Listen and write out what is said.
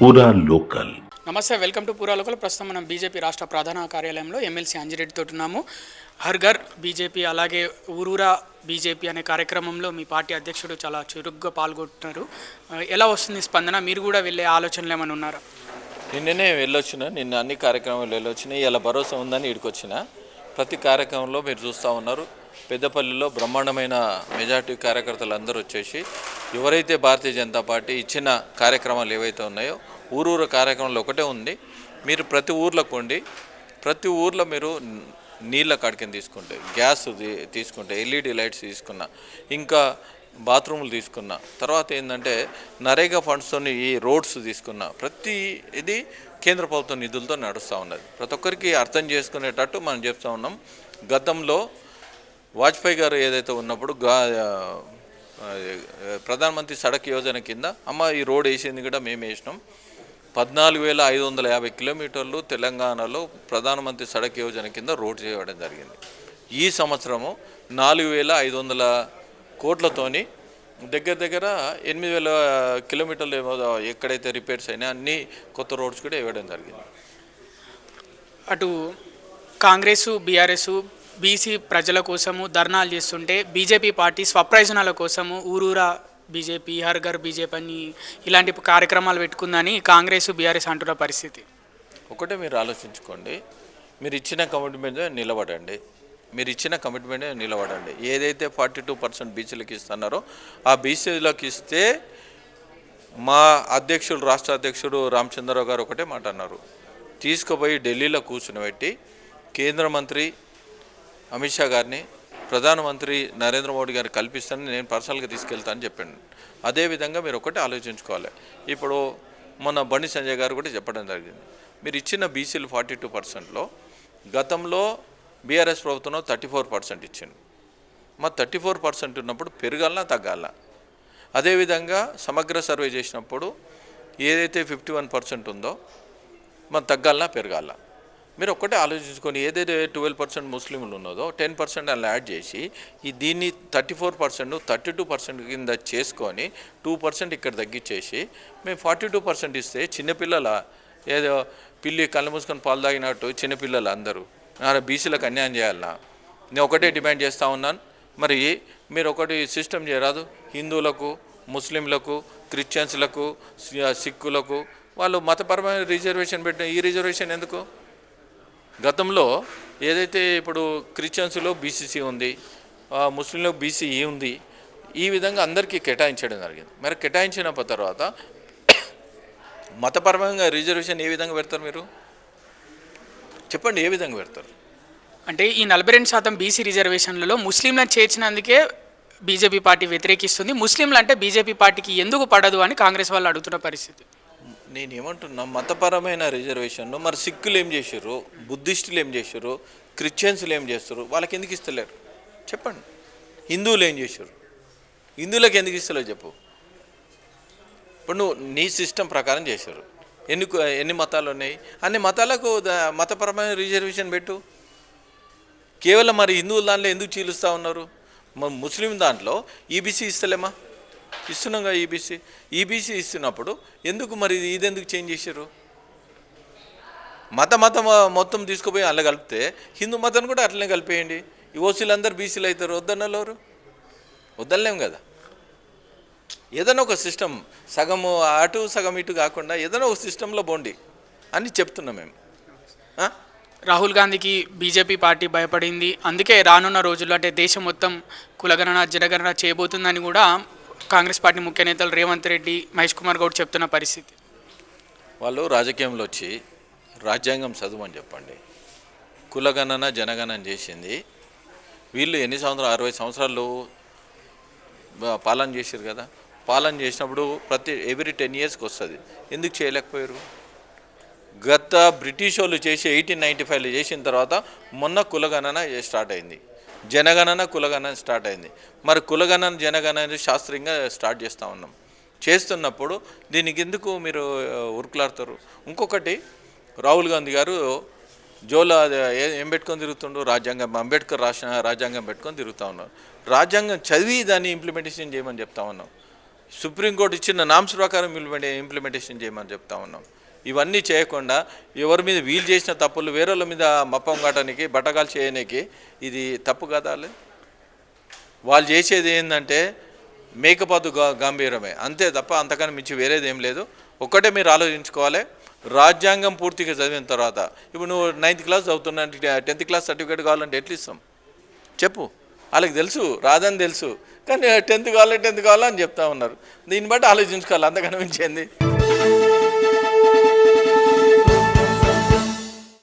పూరా లోకల్. నమస్తే, welcome to పూరా లోకల్. ప్రస్తుతం మనం బీజేపీ రాష్ట్ర ప్రధాన కార్యాలయంలో ఎమ్మెల్సీ అంజిరెడ్డితో ఉన్నాము. హర్ ఘర్ బీజేపీ, అలాగే ఊరూరా బీజేపీ అనే కార్యక్రమంలో మీ పార్టీ అధ్యక్షుడు చాలా చురుగ్గా పాల్గొంటున్నారు. ఎలా వస్తుంది స్పందన? మీరు కూడా వెళ్ళే ఆలోచనలు ఏమైనా ఉన్నారా? నిన్ననే వెళ్ళొచ్చిన, నిన్న అన్ని కార్యక్రమాలు వెళ్ళొచ్చిన. ఇలా భరోసా ఉందని ఇక్కడికొచ్చిన. ప్రతి కార్యక్రమంలో మీరు చూస్తూ ఉన్నారు. పెద్దపల్లిలో బ్రహ్మాండమైన మెజార్టీ కార్యకర్తలు అందరూ వచ్చేసి ఎవరైతే భారతీయ జనతా పార్టీ ఇచ్చిన కార్యక్రమాలు ఏవైతే ఉన్నాయో ఊరూరు కార్యక్రమంలో ఒకటే ఉంది. మీరు ప్రతి ఊర్లో కొండి, ప్రతి ఊర్లో మీరు నీళ్ళ కాడికిని తీసుకుంటే, గ్యాస్ తీసుకుంటే, ఎల్ఈడి లైట్స్ తీసుకున్నా, ఇంకా బాత్రూములు తీసుకున్నా, తర్వాత ఏంటంటే నరేగా ఫండ్స్తో ఈ రోడ్స్ తీసుకున్నా, ప్రతి ఇది కేంద్ర ప్రభుత్వ నిధులతో నడుస్తూ ఉన్నది. ప్రతి ఒక్కరికి అర్థం చేసుకునేటట్టు మనం చెప్తూ ఉన్నాం. గతంలో వాజ్పేయి గారు ఏదైతే ఉన్నప్పుడు ప్రధానమంత్రి సడక్ యోజన కింద ఈ రోడ్ వేసింది కూడా మేము వేసినాం. 14,550 కిలోమీటర్లు తెలంగాణలో ప్రధానమంత్రి సడక్ యోజన కింద రోడ్ చేయడం జరిగింది. ఈ సంవత్సరము 4,500 కోట్లతోని దగ్గర 8,000 కిలోమీటర్లు ఎక్కడైతే రిపేర్స్ అయినా అన్ని కొత్త రోడ్స్ కూడా వేయడం జరిగింది. అటు కాంగ్రెస్, బీఆర్ఎస్ బీసీ ప్రజల కోసము ధర్నాలు చేస్తుంటే, బీజేపీ పార్టీ స్వప్రయోజనాల కోసము ఊరూరా బీజేపీ, హర్ ఘర్ బీజేపీ అని ఇలాంటి కార్యక్రమాలు పెట్టుకుందని కాంగ్రెస్, బీఆర్ఎస్ అంటున్న పరిస్థితి. ఒకటే మీరు ఆలోచించుకోండి. మీరు ఇచ్చిన కమిట్మెంట్ నిలబడండి. ఏదైతే 42% బీసీలకు ఇస్తున్నారో ఆ బీసీలకు ఇస్తే మా అధ్యక్షుడు, రాష్ట్ర అధ్యక్షుడు రామచంద్రరావు గారు ఒకటే మాట అన్నారు. తీసుకుపోయి ఢిల్లీలో కూర్చునిపెట్టి కేంద్ర మంత్రి అమిత్ షా గారిని, ప్రధానమంత్రి నరేంద్ర మోడీ గారిని కల్పిస్తానని నేను పర్సనల్గా తీసుకెళ్తానని చెప్పాను. అదేవిధంగా మీరు ఒకటే ఆలోచించుకోవాలి. ఇప్పుడు మొన్న బండి సంజయ్ గారు కూడా చెప్పడం జరిగింది. మీరు ఇచ్చిన బీసీలు 42%లో గతంలో బీఆర్ఎస్ ప్రభుత్వంలో 34% ఇచ్చింది. 34% ఉన్నప్పుడు పెరగాలనా తగ్గాలనా? అదేవిధంగా సమగ్ర సర్వే చేసినప్పుడు ఏదైతే 51% ఉందో తగ్గాలనా పెరగాలనా? మీరు ఒక్కటే ఆలోచించుకొని, ఏదైతే 12% ముస్లింలు ఉన్నదో 10% అలా యాడ్ చేసి దీన్ని 34%, 32% కింద చేసుకొని 2% ఇక్కడ తగ్గించేసి మేము 42% ఇస్తే చిన్నపిల్లల ఏదో పిల్లి కళ్ళు మూసుకొని పాలు తాగినట్టు చిన్నపిల్లలు అందరూ బీసీలకు అన్యాయం చేయాలన్నా? నేను ఒకటే డిమాండ్ చేస్తూ ఉన్నాను. మరి మీరు ఒకటి సిస్టమ్ చేయరాదు. హిందువులకు, ముస్లింలకు, క్రిస్టియన్స్లకు, సిక్కులకు వాళ్ళు మతపరమైన రిజర్వేషన్ పెట్టిన ఈ రిజర్వేషన్ ఎందుకు? గతంలో ఏదైతే ఇప్పుడు క్రిస్టియన్స్లో బీసీసీ ఉంది, ముస్లింలో బీసీఈ ఉంది, ఈ విధంగా అందరికీ కేటాయించడం జరిగింది. మరి కేటాయించిన తర్వాత మతపరమైన రిజర్వేషన్ ఏ విధంగా పెడతారు? మీరు చెప్పండి, ఏ విధంగా పెడతారు? అంటే ఈ 42% బీసీ రిజర్వేషన్లలో ముస్లింలను చేర్చినందుకే బీజేపీ పార్టీ వ్యతిరేకిస్తుంది. ముస్లింలు అంటే బీజేపీ పార్టీకి ఎందుకు పడదు అని కాంగ్రెస్ వాళ్ళు అడుగుతున్న పరిస్థితి. నేనేమంటున్నా, మతపరమైన రిజర్వేషన్ను మరి సిక్కులు ఏం చేశారు, బుద్ధిస్టులు ఏం చేశారు, క్రిస్టియన్స్లు ఏం చేస్తారు? వాళ్ళకి ఎందుకు ఇస్తలేరు చెప్పండి. హిందువులు ఏం చేశారు? హిందువులకు ఎందుకు ఇస్తలేరు చెప్పు. ఇప్పుడు నువ్వు నీ సిస్టమ్ ప్రకారం చేశారు. ఎన్ని మతాలు ఉన్నాయి? అన్ని మతాలకు మతపరమైన రిజర్వేషన్ పెట్టు. కేవలం మరి హిందువుల దాంట్లో ఎందుకు చీలుస్తూ ఉన్నారు? ముస్లిం దాంట్లో ఈబీసీ ఇస్తలేమా? ఇస్తున్నాం కదా ఈబీసీ ఇస్తున్నప్పుడు ఎందుకు మరి ఇదెందుకు చేంజ్ చేశారు? మతం మొత్తం తీసుకుపోయి అలా కలిపితే హిందూ మతాన్ని కూడా అట్లనే కలిపేయండి. ఈ ఓసీలు అందరూ బీసీలు అవుతారు. వద్దన్నలేరు, వద్దలేం కదా. ఏదైనా ఒక సిస్టమ్, సగము అటు సగం ఇటు కాకుండా ఏదైనా ఒక సిస్టంలో పోండి అని చెప్తున్నాం మేము. రాహుల్ గాంధీకి బీజేపీ పార్టీ భయపడింది, అందుకే రానున్న రోజుల్లో అంటే దేశం మొత్తం కులగణన, జనగణన చేయబోతుందని కూడా కాంగ్రెస్ పార్టీ ముఖ్య నేతలు రేవంత్ రెడ్డి, మహేష్ కుమార్ గౌడ్ చెప్తున్న పరిస్థితి. వాళ్ళు రాజకీయంలో వచ్చి రాజ్యాంగం చదువుమని చెప్పండి. కులగణన, జనగణన చేసింది వీళ్ళు ఎన్ని సంవత్సరాలు? 60 సంవత్సరాలు పాలన చేశారు కదా. పాలన చేసినప్పుడు ఎవ్రీ 10 ఇయర్స్కి వస్తుంది. ఎందుకు చేయలేకపోయారు? గత బ్రిటిష్ వాళ్ళు చేసి 1895లో చేసిన తర్వాత మొన్న కులగణన స్టార్ట్ అయింది, జనగణన కులగణన స్టార్ట్ అయింది. మరి కులగణన, జనగణన శాస్త్రీయంగా స్టార్ట్ చేస్తూ ఉన్నాం. చేస్తున్నప్పుడు దీనికి ఎందుకు మీరు ఉరుకులాడతారు? ఇంకొకటి, రాహుల్ గాంధీ గారు జోలో ఏం పెట్టుకొని తిరుగుతుండ్రు? రాజ్యాంగం, అంబేద్కర్ రాసిన రాజ్యాంగం పెట్టుకొని తిరుగుతూ ఉన్నారు. రాజ్యాంగం చదివి దాన్ని ఇంప్లిమెంటేషన్ చేయమని చెప్తా ఉన్నాం. సుప్రీంకోర్టు ఇచ్చిన నామ్స్ ప్రకారం ఇంప్లిమెంటేషన్ చేయమని చెప్తా ఉన్నాం. ఇవన్నీ చేయకుండా ఎవరి మీద వీలు చేసిన తప్పులు వేరేళ్ళ మీద మప్పం కాటానికి బట్టగాలు చేయడానికి ఇది తప్పు కదా. వాళ్ళు చేసేది ఏంటంటే మేకపోతు గంభీరమే, అంతే తప్ప అంతకన్నా మించి వేరేది ఏం లేదు. ఒక్కటే మీరు ఆలోచించుకోవాలి, రాజ్యాంగం పూర్తిగా చదివిన తర్వాత ఇప్పుడు నువ్వు 9th క్లాస్ చదువుతున్నా 10th క్లాస్ సర్టిఫికేట్ కావాలంటే ఎట్లా ఇస్తాం చెప్పు? వాళ్ళకి తెలుసు రాదని తెలుసు, కానీ 10th కావాలి 10th కావాలని చెప్తా ఉన్నారు. దీన్ని బట్టి ఆలోచించుకోవాలి, అంతకన్నా మించింది.